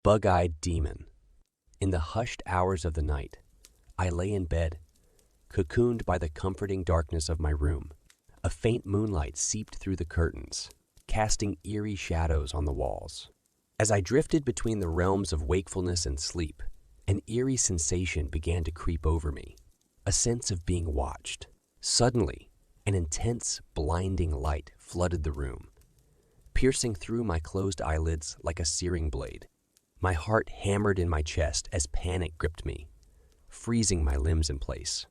Bug-eyed demon. In the hushed hours of the night, I lay in bed, cocooned by the comforting darkness of my room. A faint moonlight seeped through the curtains, casting eerie shadows on the walls. As I drifted between the realms of wakefulness and sleep, an eerie sensation began to creep over me, a sense of being watched. Suddenly, an intense, blinding light flooded the room, piercing through my closed eyelids like a searing blade. My heart hammered in my chest as panic gripped me, freezing my limbs in place.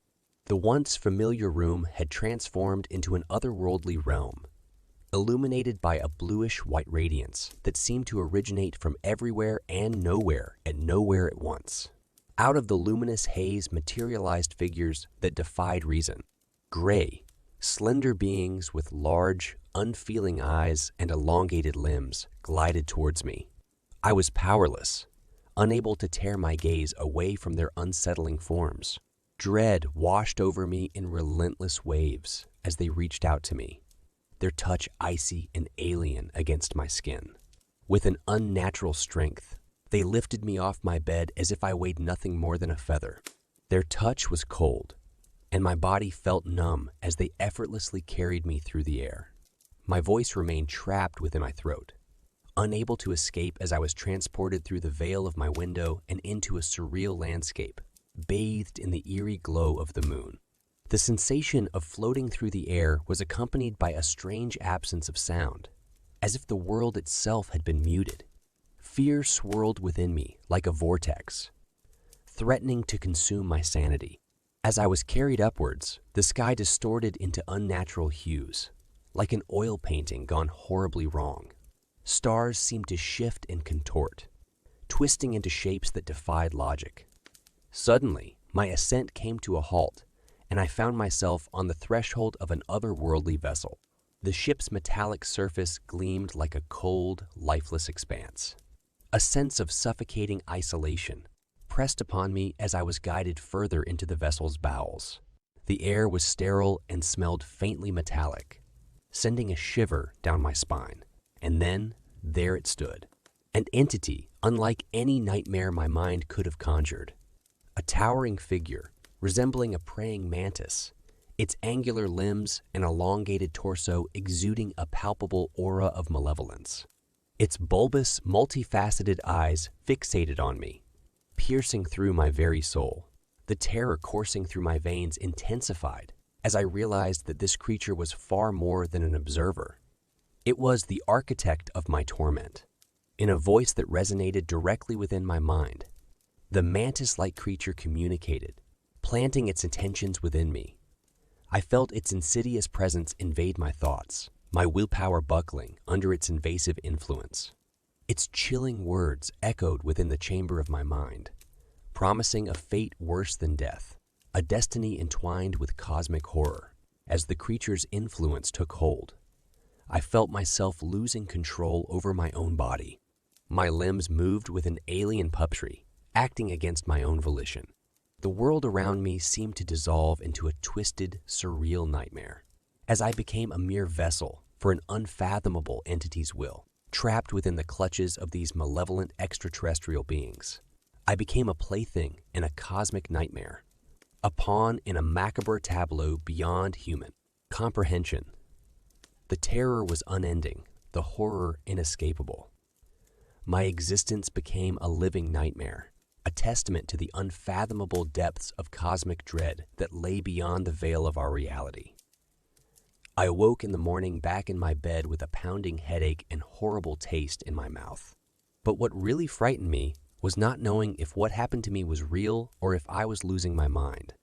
The once familiar room had transformed into an otherworldly realm, illuminated by a bluish-white radiance that seemed to originate from everywhere and nowhere at once. Out of the luminous haze materialized figures that defied reason. Gray, slender beings with large, unfeeling eyes and elongated limbs glided towards me. I was powerless, unable to tear my gaze away from their unsettling forms. Dread washed over me in relentless waves as they reached out to me, their touch icy and alien against my skin. With an unnatural strength, they lifted me off my bed as if I weighed nothing more than a feather. Their touch was cold, and my body felt numb as they effortlessly carried me through the air. My voice remained trapped within my throat, unable to escape as I was transported through the veil of my window and into a surreal landscape, bathed in the eerie glow of the moon. The sensation of floating through the air was accompanied by a strange absence of sound, as if the world itself had been muted. Fear swirled within me like a vortex, threatening to consume my sanity. As I was carried upwards, the sky distorted into unnatural hues, like an oil painting gone horribly wrong. Stars seemed to shift and contort, twisting into shapes that defied logic. Suddenly, my ascent came to a halt, and I found myself on the threshold of an otherworldly vessel. The ship's metallic surface gleamed like a cold, lifeless expanse. A sense of suffocating isolation pressed upon me as I was guided further into the vessel's bowels. The air was sterile and smelled faintly metallic, sending a shiver down my spine. And then, there it stood, an entity unlike any nightmare my mind could have conjured. A towering figure, resembling a praying mantis, its angular limbs and elongated torso exuding a palpable aura of malevolence. Its bulbous, multifaceted eyes fixated on me, piercing through my very soul. The terror coursing through my veins intensified as I realized that this creature was far more than an observer. It was the architect of my torment. In a voice that resonated directly within my mind, the mantis-like creature communicated, planting its intentions within me. I felt its insidious presence invade my thoughts, my willpower buckling under its invasive influence. Its chilling words echoed within the chamber of my mind, promising a fate worse than death, a destiny entwined with cosmic horror. As the creature's influence took hold, I felt myself losing control over my own body. My limbs moved with an alien puppetry, acting against my own volition. The world around me seemed to dissolve into a twisted, surreal nightmare, as I became a mere vessel for an unfathomable entity's will, trapped within the clutches of these malevolent extraterrestrial beings. I became a plaything in a cosmic nightmare, a pawn in a macabre tableau beyond human comprehension. The terror was unending, the horror inescapable. My existence became a living nightmare, a testament to the unfathomable depths of cosmic dread that lay beyond the veil of our reality. I awoke in the morning back in my bed with a pounding headache and horrible taste in my mouth. But what really frightened me was not knowing if what happened to me was real or if I was losing my mind.